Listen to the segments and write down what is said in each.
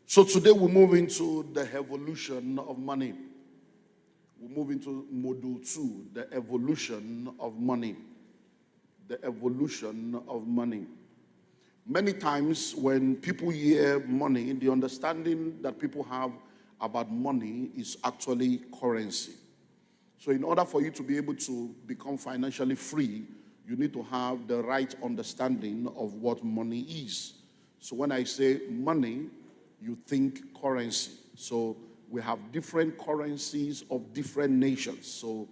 So today we move into the evolution of money. We move into module 2, the evolution of money. The evolution of money. Many times when people hear money, the understanding that people have about money is actually currency. So in order for you to be able to become financially free, you need to have the right understanding of what money is. So when I say money, you think currency. So we have different currencies of different nations. So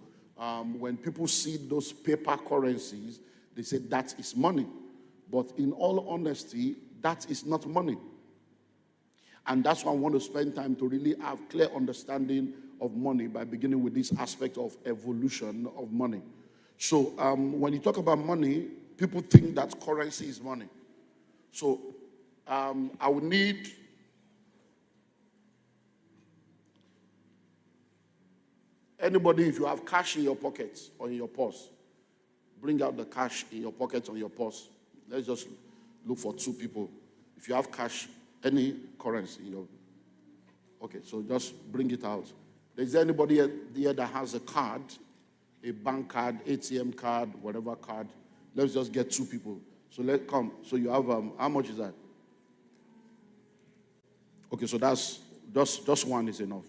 when people see those paper currencies, they say that is money. But in all honesty, that is not money. And that's why I want to spend time to really have clear understanding of money by beginning with this aspect of evolution of money. So when you talk about money, people think that currency is money. So I would need anybody, if you have cash in your pockets or in your purse, bring out the cash in your pocket or your purse. Let's just look for 2 people. If you have cash, any currency in your... Okay, so just bring it out. Is there anybody here that has a card, a bank card, ATM card, whatever card? Let's just get 2 people. So let's come. So you have, how much is that? Okay, so that's, just one is enough.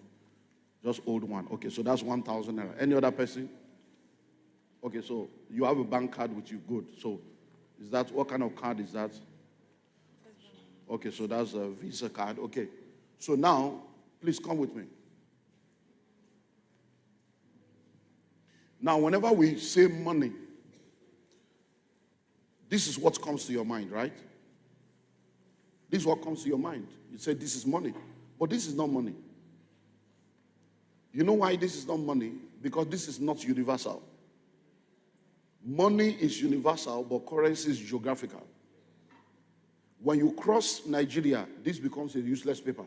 Just hold one. Okay, so that's 1,000 naira. Any other person? Okay, so you have a bank card with you. Good. So is that, what kind of card is that? Okay, so that's a Visa card. Okay. So now, please come with me. Now, whenever we say money, this is what comes to your mind, right? This is what comes to your mind. You say this is money, but this is not money. You know why this is not money? Because this is not universal. Money is universal, but currency is geographical. When you cross Nigeria, this becomes a useless paper.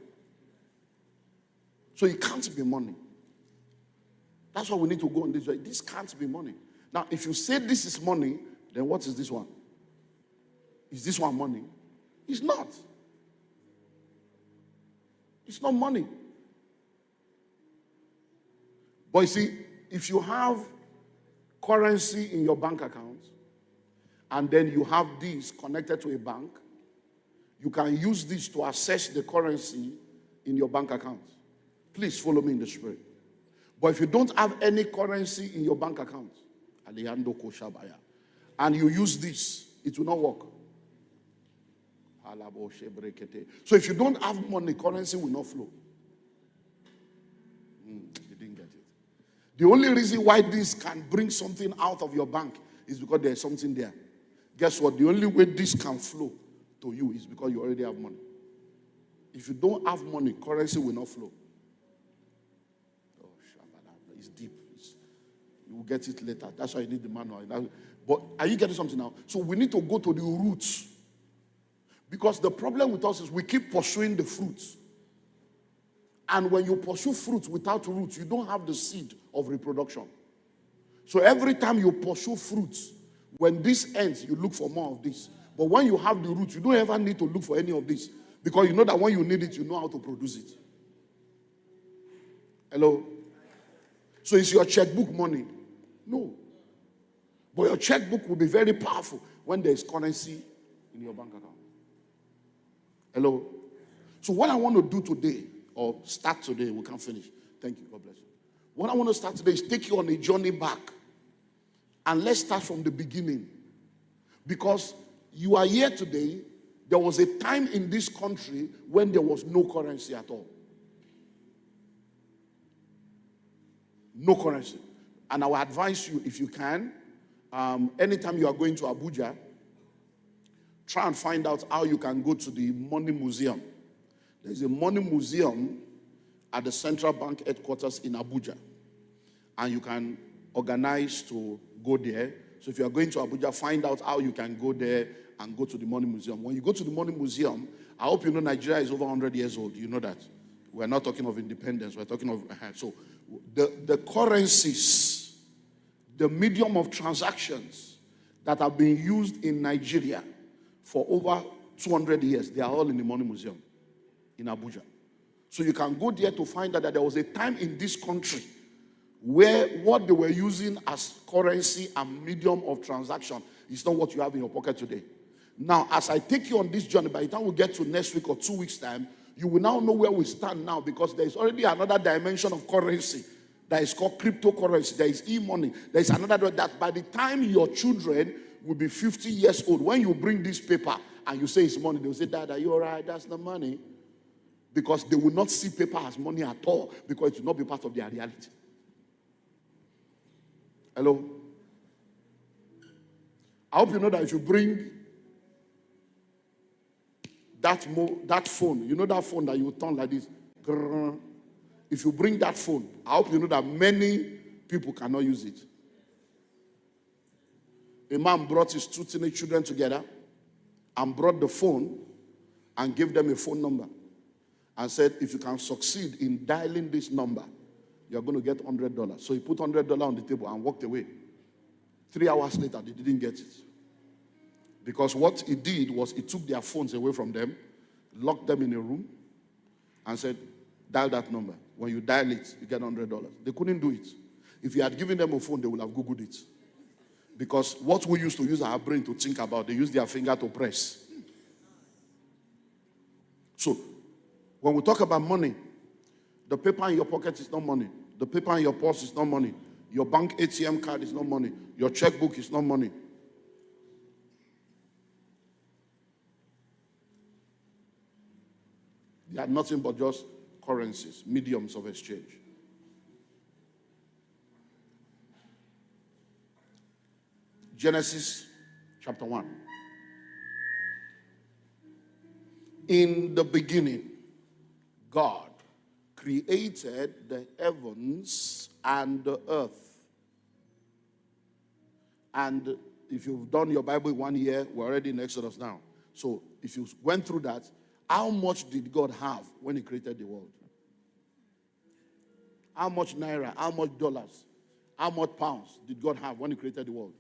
So it can't be money. That's why we need to go on this way. This can't be money. Now, if you say this is money, then what is this one? Is this one money? It's not. It's not money. But you see, if you have currency in your bank account, and then you have this connected to a bank, you can use this to access the currency in your bank account. Please follow me in the spirit. But if you don't have any currency in your bank account, and you use this, it will not work. So if you don't have money, currency will not flow. You didn't get it. The only reason why this can bring something out of your bank is because there's something there. Guess what? The only way this can flow to you is because you already have money. If you don't have money, currency will not flow. Oh, it's deep. You will get it later. That's why you need the manual. But are you getting something now? So we need to go to the roots. Because the problem with us is we keep pursuing the fruits. And when you pursue fruits without roots, you don't have the seed of reproduction. So every time you pursue fruits, when this ends, you look for more of this. But when you have the roots, you don't ever need to look for any of this. Because you know that when you need it, you know how to produce it. Hello? So is your checkbook money? No. But your checkbook will be very powerful when there is currency in your bank account. Hello? So what I want to do today, or start today, we can't finish. Thank you, God bless you. What I want to start today is take you on a journey back. And let's start from the beginning. Because you are here today, there was a time in this country when there was no currency at all. No currency. And I will advise you, if you can, anytime you are going to Abuja, try and find out how you can go to the Money Museum. There's a Money Museum at the Central Bank headquarters in Abuja. And you can organize to go there. So if you are going to Abuja, find out how you can go there and go to the Money Museum. When you go to the Money Museum, I hope you know Nigeria is over 100 years old. You know that. We're not talking of independence. We're talking of... So the currencies, the medium of transactions that have been used in Nigeria for over 200 years, they are all in the Money Museum in Abuja. So you can go there to find out that there was a time in this country where what they were using as currency and medium of transaction is not what you have in your pocket today. Now, as I take you on this journey, by the time we get to next week or 2 weeks' time, you will now know where we stand now, because there is already another dimension of currency that is called cryptocurrency. There is e-money. There is another that by the time your children will be 50 years old, when you bring this paper and you say it's money, they will say, Dad, are you all right? That's not money. Because they will not see paper as money at all, because it will not be part of their reality. Hello? I hope you know that if you bring that phone, you know that phone that you turn like this, if you bring that phone, I hope you know that many people cannot use it. A man brought his 2 teenage children together and brought the phone and gave them a phone number and said, if you can succeed in dialing this number, you're going to get $100. So he put $100 on the table and walked away. 3 hours later, they didn't get it. Because what he did was he took their phones away from them, locked them in a room, and said, dial that number. When you dial it, you get $100. They couldn't do it. If you had given them a phone, they would have Googled it. Because what we used to use our brain to think about, they use their finger to press. So, when we talk about money, the paper in your pocket is not money. The paper in your purse is not money. Your bank ATM card is not money. Your checkbook is not money. They are nothing but just currencies, mediums of exchange. Genesis chapter 1. In the beginning, God created the heavens and the earth. And if you've done your Bible 1 year, we're already in Exodus now. So if you went through that, how much did God have when he created the world? How much naira, how much dollars, how much pounds did God have when he created the world?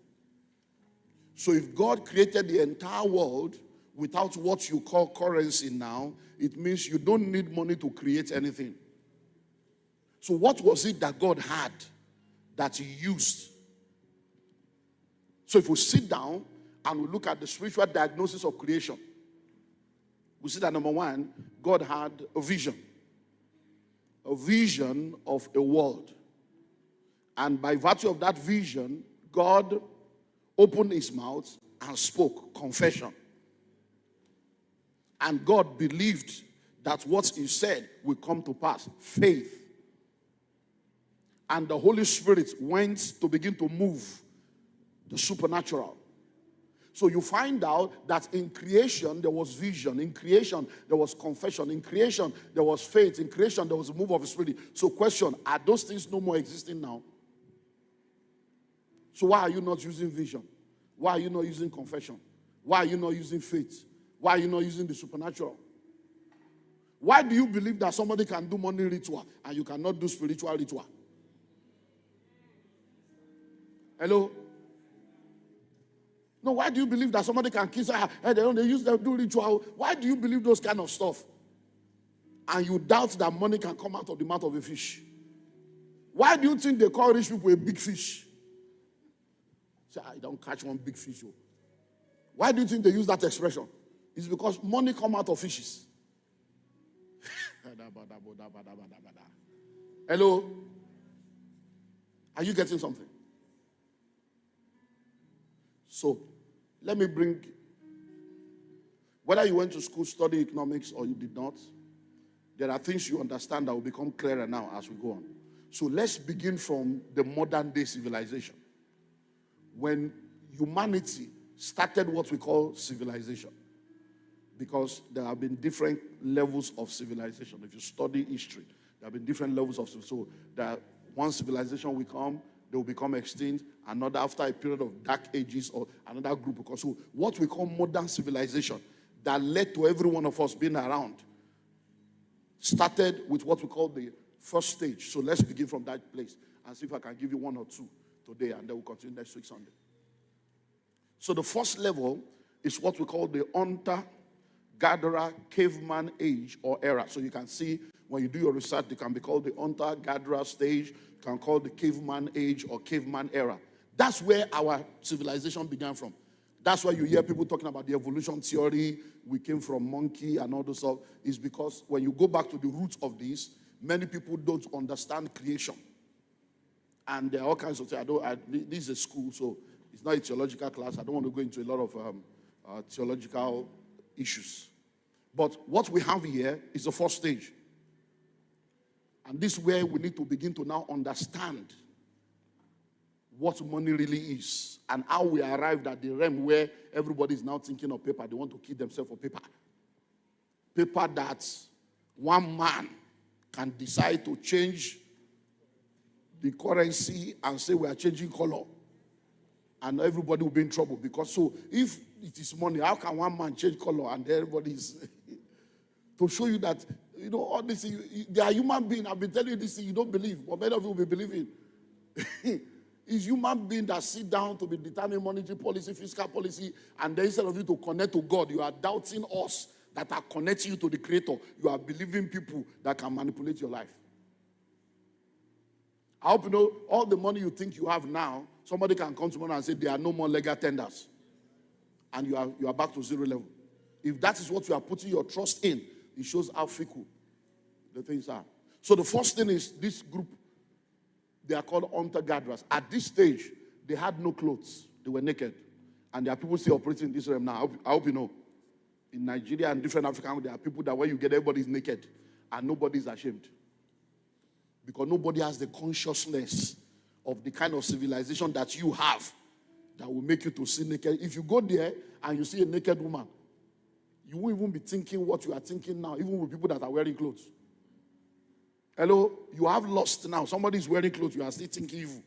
So if God created the entire world without what you call currency now, it means you don't need money to create anything. So what was it that God had that he used? So if we sit down and we look at the spiritual diagnosis of creation, we see that number one, God had a vision of a world. And by virtue of that vision, God opened his mouth and spoke confession. And God believed that what he said will come to pass, faith. And the Holy Spirit went to begin to move the supernatural. So you find out that in creation there was vision, in creation there was confession, in creation there was faith, in creation there was a move of the Spirit. So question, are those things no more existing now? So why are you not using vision? Why are you not using confession? Why are you not using faith? Why are you not using the supernatural? Why do you believe that somebody can do money ritual and you cannot do spiritual ritual? Hello? No, why do you believe that somebody can kiss her? Hey, they do ritual. Why do you believe those kind of stuff? And you doubt that money can come out of the mouth of a fish. Why do you think they call rich people a big fish? Say, I don't catch one big fish. Oh. Why do you think they use that expression? It's because money come out of fishes. Hello? Are you getting something? So, let me bring, whether you went to school, study economics, or you did not, there are things you understand that will become clearer now as we go on. So let's begin from the modern day civilization. When humanity started what we call civilization, because there have been different levels of civilization. If you study history, there have been different levels of civilization. So that one civilization will come, they will become extinct, another after a period of dark ages, or another group. Because so what we call modern civilization that led to every one of us being around started with what we call the first stage. So let's begin from that place and see if I can give you one or two today, and then we'll continue next week Sunday. So the first level is what we call the hunter-gatherer caveman age or era. So you can see When you do your research, they can be called the hunter-gatherer stage, you can call the caveman age or caveman era. That's where our civilization began from. That's why you hear people talking about the evolution theory, we came from monkey and all those stuff. Is because when you go back to the roots of this, many people don't understand creation. And there are all kinds of things. This is a school, so it's not a theological class. I don't want to go into a lot of theological issues. But what we have here is the first stage. And this is where we need to begin to now understand what money really is and how we arrived at the realm where everybody is now thinking of paper. They want to kill themselves for paper. Paper that one man can decide to change the currency and say we are changing color. And everybody will be in trouble. Because so if it is money, how can one man change color and everybody is... to show you that, all this, they are human beings. I've been telling you this thing, you don't believe. But many of you will be believing. It's human beings that sit down to be determining monetary policy, fiscal policy, and then instead of you to connect to God, you are doubting us that are connecting you to the Creator. You are believing people that can manipulate your life. I hope you know all the money you think you have now, somebody can come tomorrow and say there are no more legal tenders. And you are back to zero level. If that is what you are putting your trust in, it shows how fickle the things are. So the first thing is this group, they are called hunter-gatherers. At this stage, they had no clothes. They were naked. And there are people still operating in this realm now. I hope you know. In Nigeria and different African countries, there are people that when you get, everybody is naked. And nobody is ashamed. Because nobody has the consciousness of the kind of civilization that you have that will make you to see naked. If you go there and you see a naked woman, you won't even be thinking what you are thinking now, even with people that are wearing clothes. Hello? You have lost now. Somebody is wearing clothes, you are still thinking evil.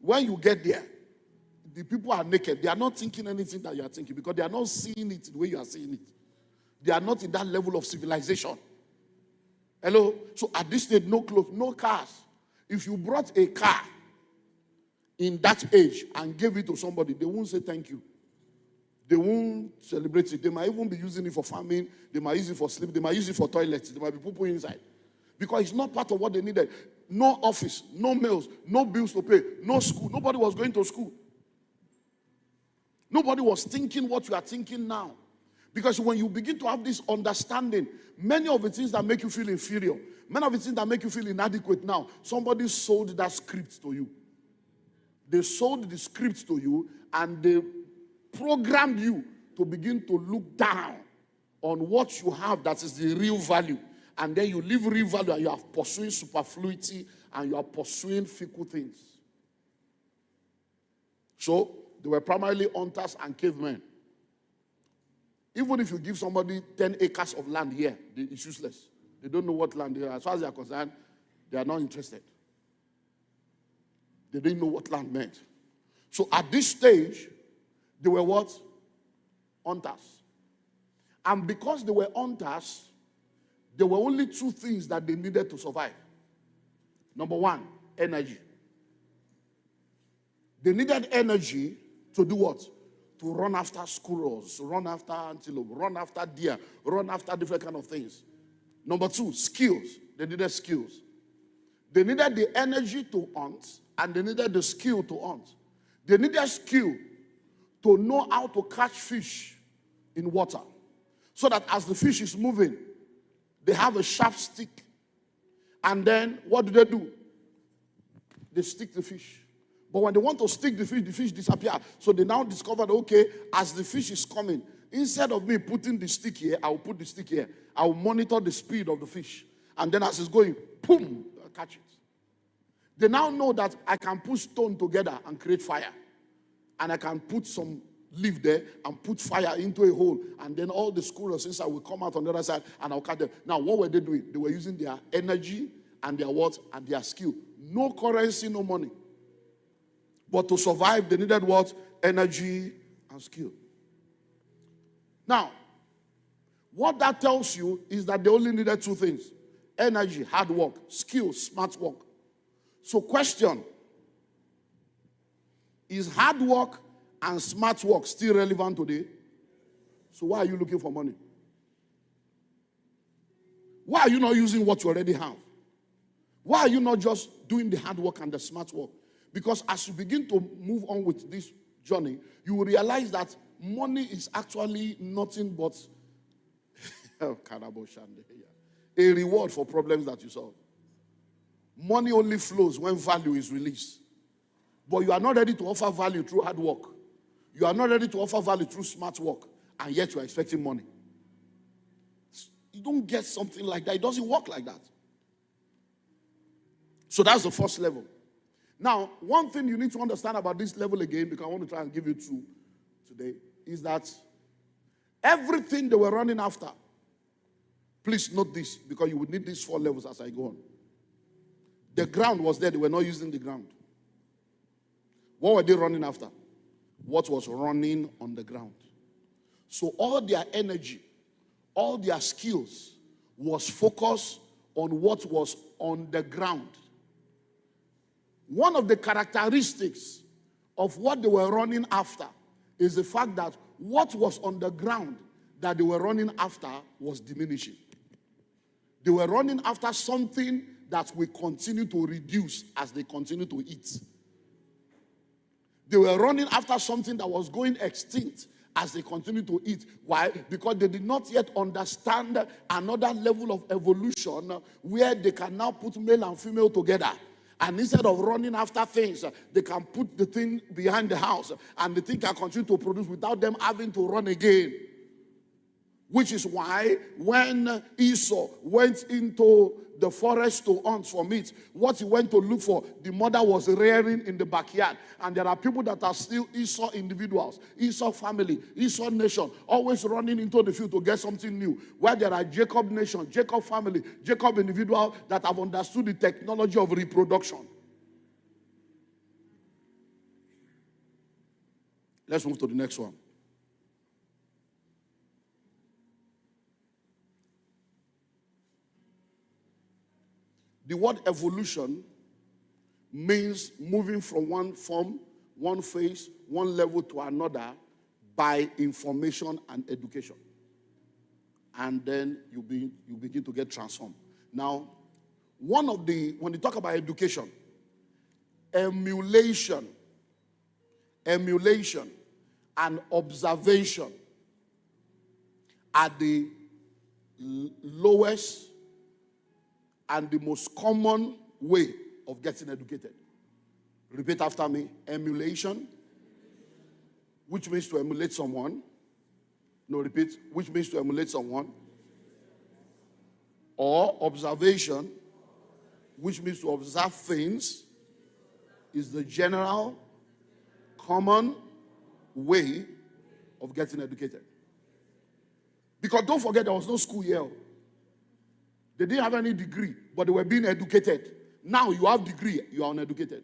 When you get there, the people are naked. They are not thinking anything that you are thinking because they are not seeing it the way you are seeing it. They are not in that level of civilization. Hello? So at this stage, no clothes, no cars. If you brought a car in that age and gave it to somebody, they won't say thank you. They won't celebrate it. They might even be using it for farming. They might use it for sleep. They might use it for toilets. They might be people inside. Because it's not part of what they needed. No office, no mails, no bills to pay, no school. Nobody was going to school. Nobody was thinking what you are thinking now. Because when you begin to have this understanding, many of the things that make you feel inferior, many of the things that make you feel inadequate now, somebody sold that script to you. They sold the script to you and they programmed you to begin to look down on what you have that is the real value. And then you leave real value and you are pursuing superfluity and you are pursuing fickle things. So, they were primarily hunters and cavemen. Even if you give somebody 10 acres of land here, it's useless. They don't know what land they are. As far as they are concerned, they are not interested. They didn't know what land meant. So at this stage, they were what? Hunters. And because they were hunters, there were only two things that they needed to survive. Number one, energy. They needed energy to do what? To run after squirrels, run after antelope, run after deer, run after different kind of things. Number two, skills. They needed skills. They needed the energy to hunt, and they needed the skill to hunt. They needed skill to know how to catch fish in water. So that as the fish is moving, they have a sharp stick. And then, what do? They stick the fish. But when they want to stick the fish disappears. So they now discovered, okay, as the fish is coming, instead of me putting the stick here, I will put the stick here. I will monitor the speed of the fish. And then as it's going, boom, I'll catch it. They now know that I can put stone together and create fire. And I can put some leaf there and put fire into a hole. And then all the squirrels inside will come out on the other side and I'll catch them. Now, what were they doing? They were using their energy and their what? And their skill. No currency, no money. But to survive, they needed what? Energy and skill. Now, what that tells you is that they only needed two things. Energy, hard work. Skill, smart work. So question, is hard work and smart work still relevant today? So why are you looking for money? Why are you not using what you already have? Why are you not just doing the hard work and the smart work? Because as you begin to move on with this journey, you will realize that money is actually nothing but a reward for problems that you solve. Money only flows when value is released. But you are not ready to offer value through hard work. You are not ready to offer value through smart work. And yet you are expecting money. You don't get something like that. It doesn't work like that. So that's the first level. Now, one thing you need to understand about this level again, because I want to try and give you two today, is that everything they were running after, please note this, because you would need these 4 levels as I go on. The ground was there. They were not using the ground. What were they running after? What was running on the ground. So all their energy, all their skills was focused on what was on the ground. One of the characteristics of what they were running after is the fact that what was on the ground that they were running after was diminishing. They were running after something that will continue to reduce as they continue to eat. They were running after something that was going extinct as they continue to eat. Why? Because they did not yet understand another level of evolution where they can now put male and female together. And instead of running after things, they can put the thing behind the house and the thing can continue to produce without them having to run again. Which is why when Esau went into the forest to hunt for meat, what he went to look for, the mother was rearing in the backyard. And there are people that are still Esau individuals, Esau family, Esau nation, always running into the field to get something new. Where there are Jacob nation, Jacob family, Jacob individual that have understood the technology of reproduction. Let's move to the next one. The word evolution means moving from one form, one phase, one level to another by information and education. And then you begin to get transformed. Now, when you talk about education, emulation, and observation are the lowest and the most common way of getting educated. Repeat after me. Emulation, which means to emulate someone. No, repeat. Which means to emulate someone. Or observation, which means to observe things, is the general, common way of getting educated. Because don't forget, there was no school here. They didn't have any degree, but they were being educated. Now you have degree, you are uneducated.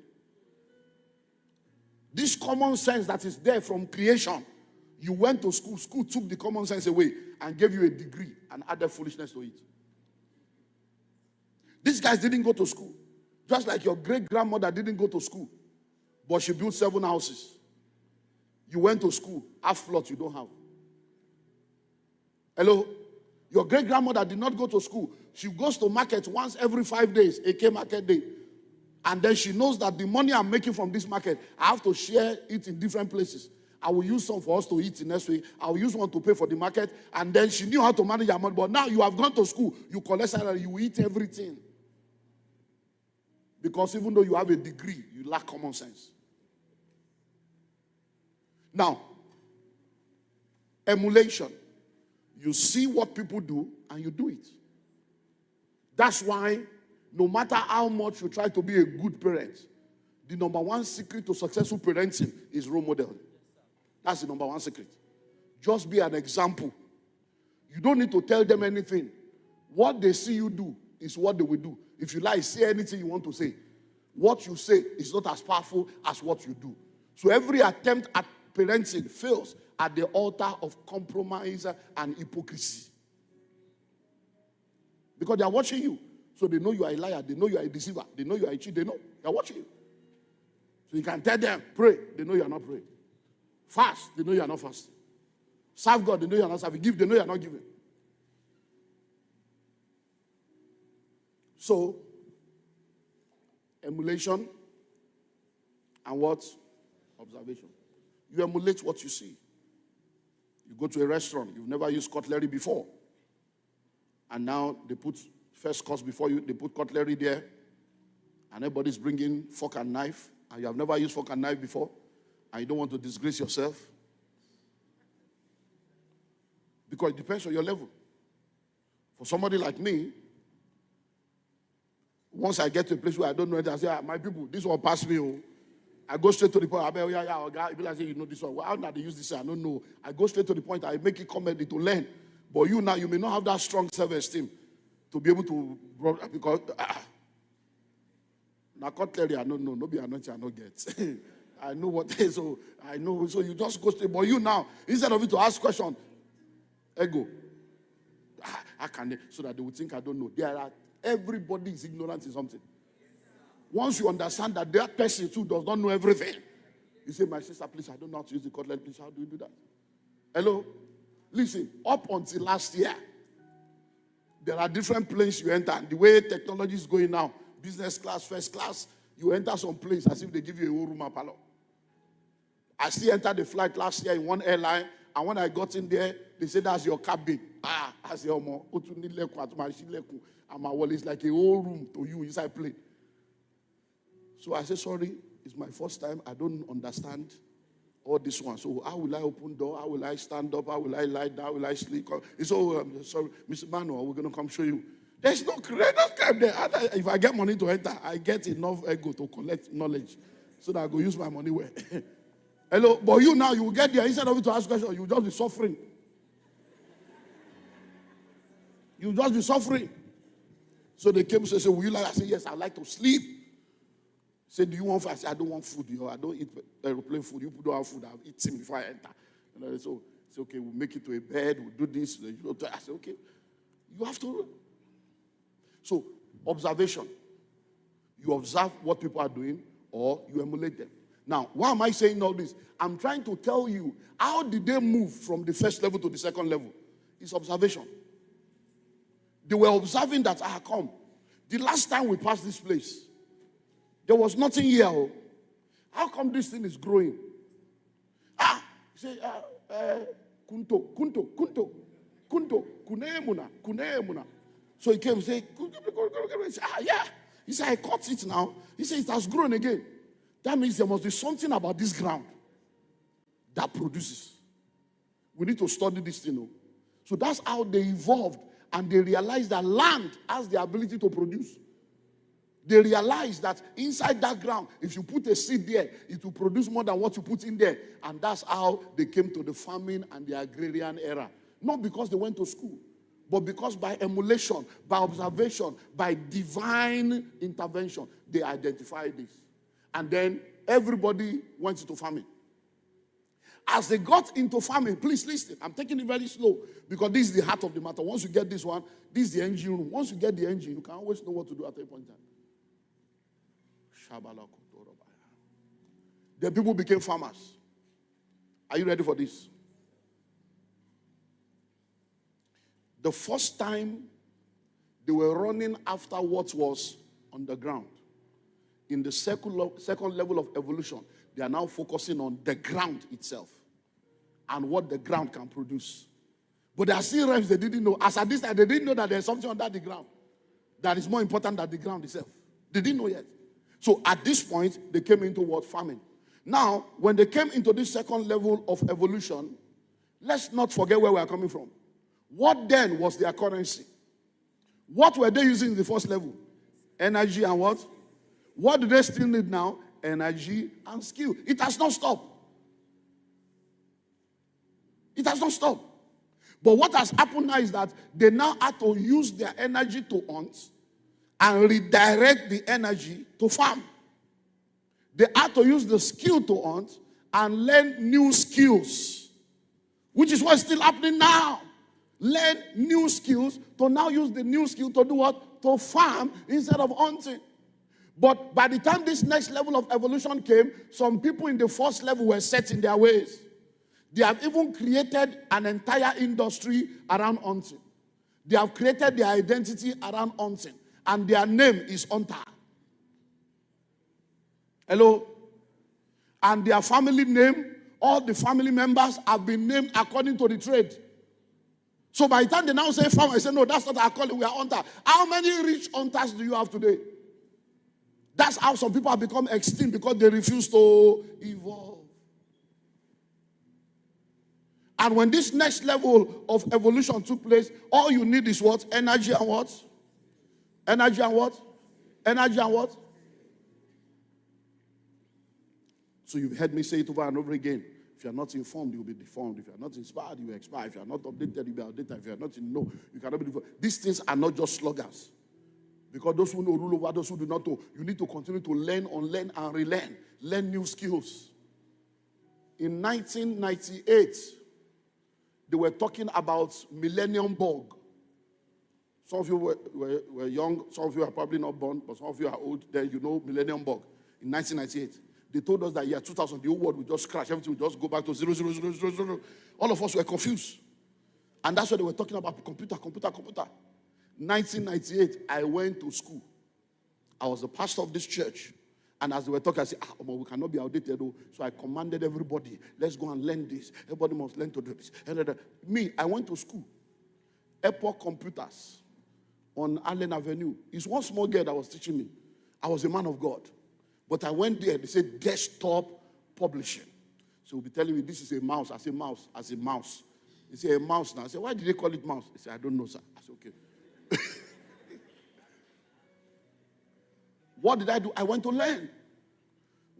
This common sense that is there from creation, you went to school, school took the common sense away and gave you a degree and added foolishness to it. These guys didn't go to school. Just like your great-grandmother didn't go to school, but she built 7 houses. You went to school, half plot you don't have. Hello? Your great-grandmother did not go to school. She goes to market once every 5 days, AK market day. And then she knows that the money I'm making from this market, I have to share it in different places. I will use some for us to eat the next week. I will use one to pay for the market. And then she knew how to manage her money. But now you have gone to school. You collect salary. You eat everything. Because even though you have a degree, you lack common sense. Now, emulation. You see what people do and you do it. That's why no matter how much you try to be a good parent, the number one secret to successful parenting is role model. That's the number one secret. Just be an example. You don't need to tell them anything. What they see you do is what they will do. If you like, say anything you want to say. What you say is not as powerful as what you do. So every attempt at parenting fails at the altar of compromise and hypocrisy. Because they are watching you. So they know you are a liar. They know you are a deceiver. They know you are a cheat. They know. They are watching you. So you can tell them, pray. They know you are not praying. Fast. They know you are not fasting. Serve God. They know you are not serving. Give. They know you are not giving. So, emulation and what? Observation. You emulate what you see. You go to a restaurant, you've never used cutlery before. And now they put first course before you, they put cutlery there. And everybody's bringing fork and knife. And you have never used fork and knife before. And you don't want to disgrace yourself. Because it depends on your level. For somebody like me, once I get to a place where I don't know it, I say, my people, this one pass me. Oh. I go straight to the point. I bet, people like say, you know this one. Well, how do they use this? I don't know. I go straight to the point. I make it comment to learn. But you now, you may not have that strong self-esteem to be able to, because now cutlery, I don't know. No be anointing, I don't get. I know what it is, so I know. So you just go straight. But you now, instead of you to ask questions, ego. How can they? So that they would think I don't know. Everybody is ignorant in something. Once you understand that that person too does not know everything, you say, my sister, please, I don't know how to use the cutlery. Please, how do you do that? Hello? Listen, up until last year, there are different planes you enter. The way technology is going now, business class, first class, you enter some place as if they give you a whole room and parlor. I still entered the flight last year in one airline, and when I got in there, they said, that's your cabin. I said, it's like a whole room to you inside plane. So I said, sorry, it's my first time. I don't understand all this one. So how will I open door? How will I stand up? How will I lie down? How will I sleep? So, sorry, Mr. Emmanuel, we're going to come show you. There's no credit there. If I get money to enter, I get enough ego to collect knowledge so that I go use my money well. Hello? But you now, you will get there. Instead of you to ask questions, you will just be suffering. You will just be suffering. So they came and said, will you like? I said, yes, I'd like to sleep. Say, do you want food? I said, I don't want food. I don't eat aeroplane food. You don't have food. I'll eat some before I enter. So say, okay, we'll make it to a bed. We'll do this. I said, okay. You have to. So, observation. You observe what people are doing or you emulate them. Now, why am I saying all this? I'm trying to tell you, how did they move from the first level to the second level? It's observation. They were observing that, come. The last time we passed this place, there was nothing here. Oh. How come this thing is growing? You say, kunto, kunemuna. So he came and said, yeah. He said, I caught it now. He said, it has grown again. That means there must be something about this ground that produces. We need to study this thing. Oh. So that's how they evolved. And they realized that land has the ability to produce. They realized that inside that ground, if you put a seed there, it will produce more than what you put in there. And that's how they came to the farming and the agrarian era. Not because they went to school, but because by emulation, by observation, by divine intervention, they identified this. And then everybody went into farming. As they got into farming, please listen, I'm taking it very slow because this is the heart of the matter. Once you get this one, this is the engine room. Once you get the engine, you can always know what to do at any point in time. Then people became farmers. Are you ready for this? The first time they were running after what was on the ground. In the second level of evolution, they are now focusing on the ground itself and what the ground can produce. But there are still realms they didn't know. As at this time, they didn't know that there's something under the ground that is more important than the ground itself. They didn't know yet. So at this point, they came into what? Farming. Now, when they came into this second level of evolution, let's not forget where we are coming from. What then was their currency? What were they using in the first level? Energy and what? What do they still need now? Energy and skill. It has not stopped. It has not stopped. But what has happened now is that they now have to use their energy to hunt and redirect the energy to farm. They have to use the skill to hunt and learn new skills, which is what's still happening now. Learn new skills to now use the new skill to do what? To farm instead of hunting. But by the time this next level of evolution came, some people in the first level were set in their ways. They have even created an entire industry around hunting. They have created their identity around hunting. and their name is Hunter. Hello? And their family name, all the family members have been named according to the trade. So by the time they now say farmer, I say, no, that's not our calling, we are hunter. How many rich hunters do you have today? That's how some people have become extinct, because they refuse to evolve. And when this next level of evolution took place, all you need is what? Energy and what? Energy and what? Energy and what? So you've heard me say it over and over again. If you are not informed, you will be deformed. If you are not inspired, you will expire. If you are not updated, you will be outdated. If you are not in know, you cannot be deformed. These things are not just slogans. Because those who know rule over those who do not know. You need to continue to learn, unlearn, and relearn. Learn new skills. In 1998, they were talking about Millennium Bug. Some of you were young. Some of you are probably not born, but some of you are old. Then you know Millennium Bug in 1998. They told us that year 2000, the whole world would just crash. Everything would just go back to 0, 0, 0, 0, 0. All of us were confused. And that's what they were talking about, computer. 1998, I went to school. I was the pastor of this church. And as they were talking, I said, we cannot be outdated. Though. So I commanded everybody, let's go and learn this. Everybody must learn to do this. Me, I went to school. Epoch Computers on Allen Avenue. It's one small girl that was teaching me. I was a man of God. But I went there, they said desktop publishing. So he'll be telling me this is a mouse. I say mouse, as a mouse. He said a mouse now. I said, why did they call it mouse? He said, I don't know, sir. I said, okay. What did I do? I went to learn.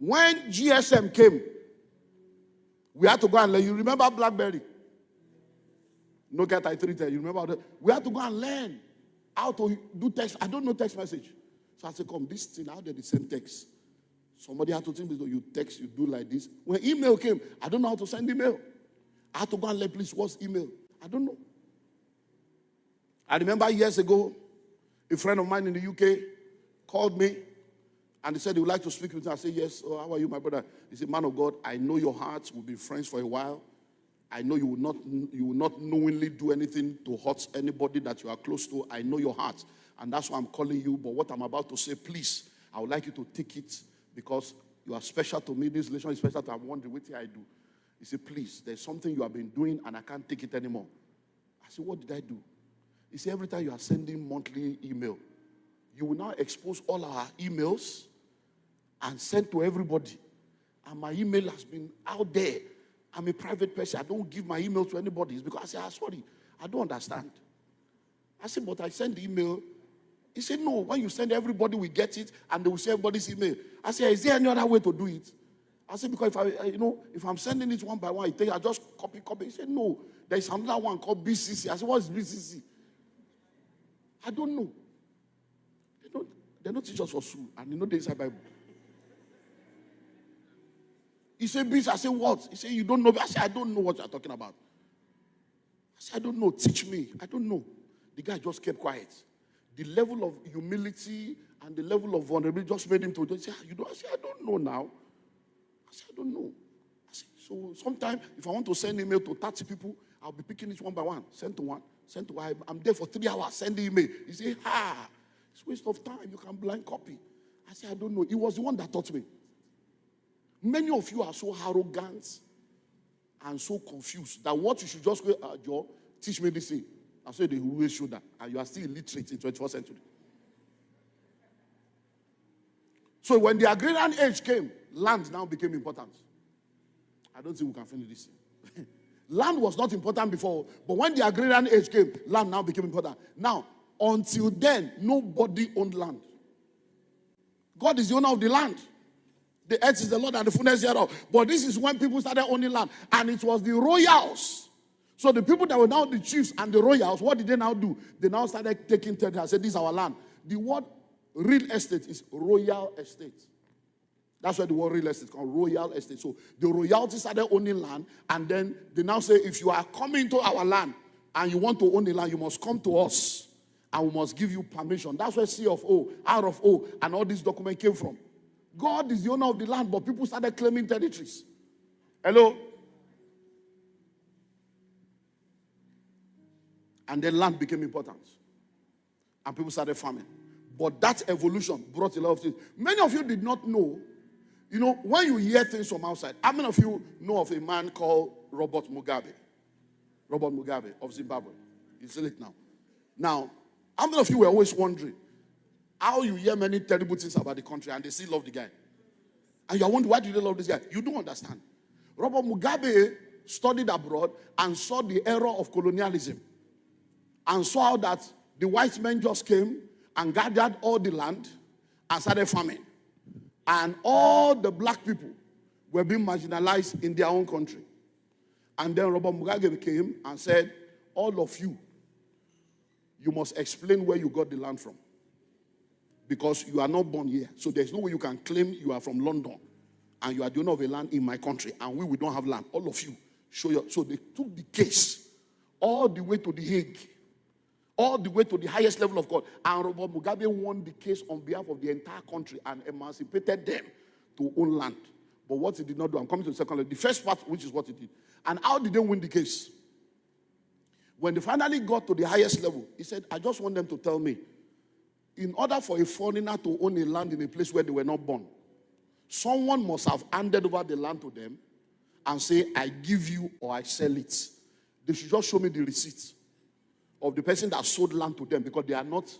When GSM came, we had to go and learn. You remember BlackBerry? Nokia 3310. You remember that? We had to go and learn how to do text. I don't know text message. So I said, come, this thing, how did they send text? Somebody had to think, you text, you do like this. When email came, I don't know how to send email. I had to go and learn, please, what's email? I don't know. I remember years ago, a friend of mine in the UK called me and he said he would like to speak with me. I said, yes. Oh, how are you, my brother? He said, man of God, I know your heart. We'll be friends for a while. I know you will not knowingly do anything to hurt anybody that you are close to. I know your heart. And that's why I'm calling you. But what I'm about to say, please, I would like you to take it because you are special to me. This relation is special to me. I'm wondering what I do. He said, please, there's something you have been doing and I can't take it anymore. I said, what did I do? He said, every time you are sending monthly email, you will now expose all our emails and send to everybody. And my email has been out there. I'm a private person. I don't give my email to anybody. It's because I said, sorry, I don't understand. I said, but I send the email. He said, no, when you send, everybody will get it and they will see everybody's email. I said, is there any other way to do it? I said, because if I'm sending it one by one, I just copy. He said, no, there is another one called BCC. I said, what is BCC? I don't know. They don't teach us for school, and they know the inside Bible. He said, BCC. I said, what? He said, you don't know. I said, I don't know what you're talking about. I said, I don't know. Teach me. I don't know. The guy just kept quiet. The level of humility and the level of vulnerability just made him to say, you know, I said, I don't know now. I said, I don't know. I said, so sometimes if I want to send email to 30 people, I'll be picking it one by one. Send to one. I'm there for 3 hours. Send the email. He said, it's a waste of time. You can blind copy. I said, I don't know. He was the one that taught me. Many of you are so arrogant and so confused that what you should just go, Joe, teach me this thing. I said, they will show that. And you are still illiterate in 21st century. So when the agrarian age came, land now became important. I don't think we can finish this. Land was not important before, but when the agrarian age came, land now became important. Now, until then, nobody owned land. God is the owner of the land. The earth is the Lord and the fullness thereof. But this is when people started owning land. And it was the royals. So the people that were now the chiefs and the royals, what did they now do? They now started taking territory and said, this is our land. The word real estate is royal estate. That's why the word real estate is called royal estate. So the royalty started owning land, and then they now say, if you are coming to our land and you want to own the land, you must come to us and we must give you permission. That's where C of O, R of O, and all these documents came from. God is the owner of the land, but people started claiming territories. Hello? And then land became important. And people started farming. But that evolution brought a lot of things. Many of you did not know, when you hear things from outside. How many of you know of a man called Robert Mugabe? Robert Mugabe of Zimbabwe. He's in it now. Now, how many of you were always wondering how you hear many terrible things about the country and they still love the guy? And you're wondering, why do they love this guy? You don't understand. Robert Mugabe studied abroad and saw the error of colonialism and saw that the white men just came and gathered all the land and started farming. And all the black people were being marginalized in their own country. And then Robert Mugabe came and said, all of you, you must explain where you got the land from. Because you are not born here. So there's no way you can claim you are from London and you are the owner of a land in my country and we don't have land. All of you, show your. So they took the case all the way to the Hague, all the way to the highest level of court. And Robert Mugabe won the case on behalf of the entire country and emancipated them to own land. But what he did not do, I'm coming to the second level. The first part, which is what he did. And how did they win the case? When they finally got to the highest level, he said, I just want them to tell me, in order for a foreigner to own a land in a place where they were not born, someone must have handed over the land to them and say, I give you or I sell it. They should just show me the receipt of the person that sold land to them because they are not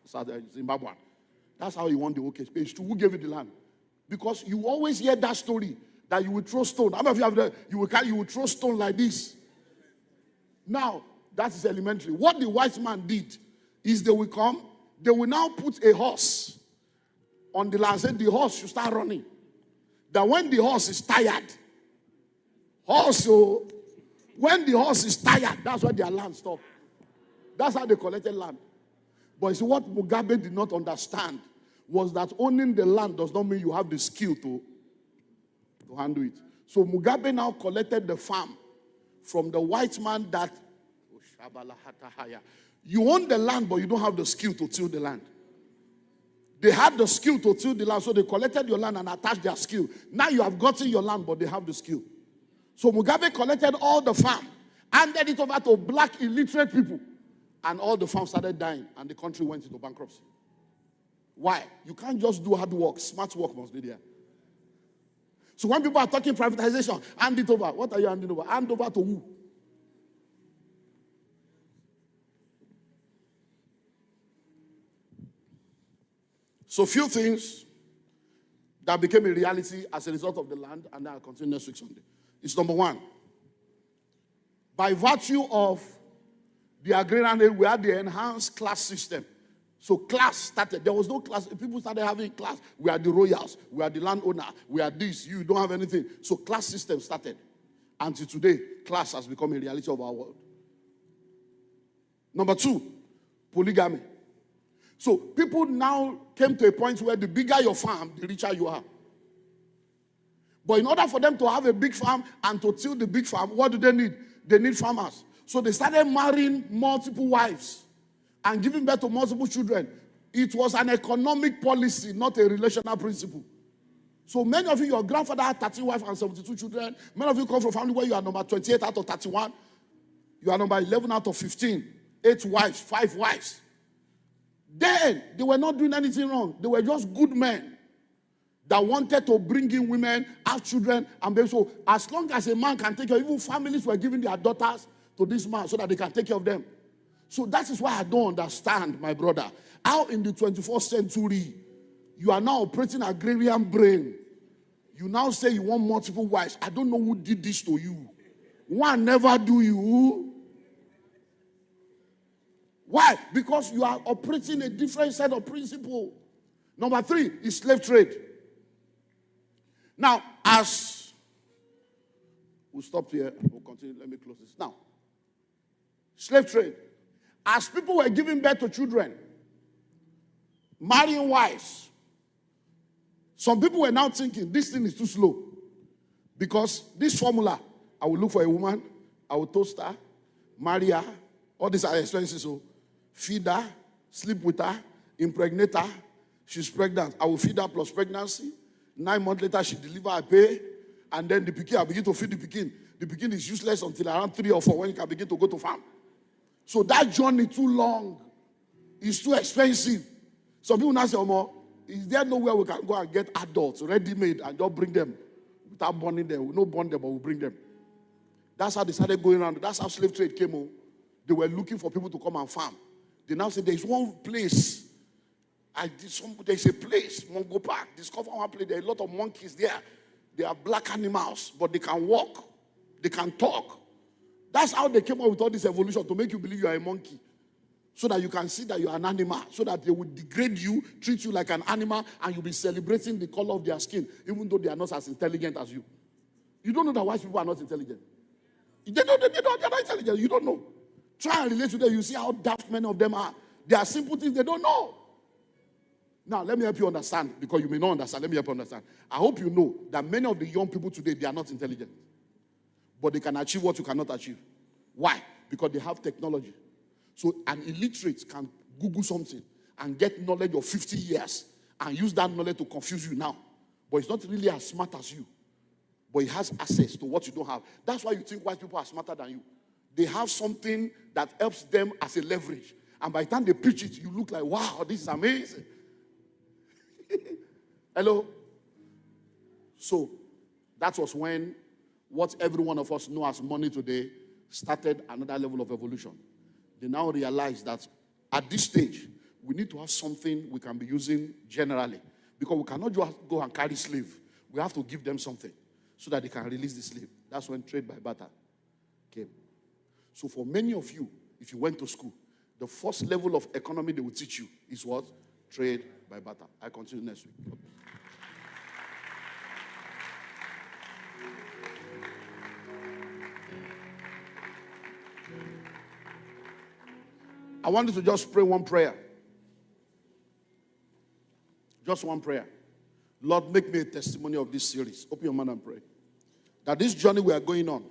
Zimbabwean. That's how he won the whole case. Page 2, who gave you the land? Because you always hear that story that you will throw stone. How many of you have that? You will throw stone like this. Now, that is elementary. What the white man did is they will come, they will now put a horse on the land, say the horse should start running. That when the horse is tired, when the horse is tired, that's why their land stopped. That's how they collected land. But you see, what Mugabe did not understand was that owning the land does not mean you have the skill to handle it. So Mugabe now collected the farm from the white man that you own the land, but you don't have the skill to till the land. They had the skill to till the land, so they collected your land and attached their skill. Now you have gotten your land, but they have the skill. So Mugabe collected all the farm, handed it over to black illiterate people, and all the farms started dying, and the country went into bankruptcy. Why? You can't just do hard work. Smart work must be there. So when people are talking privatization, hand it over. What are you handing over? Hand over to who? So few things that became a reality as a result of the land, and then I'll continue next week Sunday. It's number one. By virtue of the agrarian age, we had the enhanced class system. So class started. There was no class. People started having class. We are the royals. We are the landowner. We are this. You don't have anything. So class system started. Until today, class has become a reality of our world. Number two, polygamy. So people now came to a point where the bigger your farm, the richer you are. But in order for them to have a big farm and to till the big farm, what do they need? They need farmers. So they started marrying multiple wives and giving birth to multiple children. It was an economic policy, not a relational principle. So many of you, your grandfather had 13 wives and 72 children. Many of you come from a family where you are number 28 out of 31. You are number 11 out of 15. 8 wives, 5 wives. Then, they were not doing anything wrong. They were just good men that wanted to bring in women, have children, and baby. So as long as a man can take care, even families were giving their daughters to this man so that they can take care of them. So that is why I don't understand, my brother, how in the 21st century, you are now operating agrarian brain. You now say you want multiple wives. I don't know who did this to you. One never do you. Why? Because you are operating a different set of principle. Number 3 is slave trade. Now, we'll stop here. We'll continue. Let me close this. Now, slave trade. As people were giving birth to children, marrying wives, some people were now thinking, this thing is too slow. Because this formula, I will look for a woman, I will toast her, marry her, all these are expenses, so feed her, sleep with her, impregnate her, she's pregnant. I will feed her plus pregnancy. 9 months later, she deliver, I pay, and then the pikin, I begin to feed the pikin. The pikin is useless until around 3 or 4 when you can begin to go to farm. So that journey too long, is too expensive. Some people now say, Omo, is there nowhere we can go and get adults ready-made and just bring them without bonding them? We don't bond them, but we bring them. That's how they started going around. That's how slave trade came on. They were looking for people to come and farm. They now say there's one place. There's a place, Mongo Park. Discover one place. There are a lot of monkeys there. They are black animals, but they can walk. They can talk. That's how they came up with all this evolution, to make you believe you are a monkey. So that you can see that you are an animal. So that they will degrade you, treat you like an animal, and you'll be celebrating the color of their skin, even though they are not as intelligent as you. You don't know that white people are not intelligent. They're not intelligent. You don't know. Try and relate to them. You see how daft many of them are. They are simple things they don't know. Now, let me help you understand, because you may not understand. Let me help you understand. I hope you know that many of the young people today, they are not intelligent. But they can achieve what you cannot achieve. Why? Because they have technology. So an illiterate can Google something and get knowledge of 50 years and use that knowledge to confuse you now. But it's not really as smart as you. But he has access to what you don't have. That's why you think white people are smarter than you. They have something that helps them as a leverage. And by the time they preach it, you look like, wow, this is amazing. Hello? So, that was when what every one of us know as money today started another level of evolution. They now realize that at this stage, we need to have something we can be using generally. Because we cannot just go and carry slave. We have to give them something so that they can release the slave. That's when trade by barter came. So for many of you, if you went to school, the first level of economy they will teach you is what? Trade by barter. I continue next week. I want you to just pray one prayer. Just one prayer. Lord, make me a testimony of this series. Open your mouth and pray. That this journey we are going on,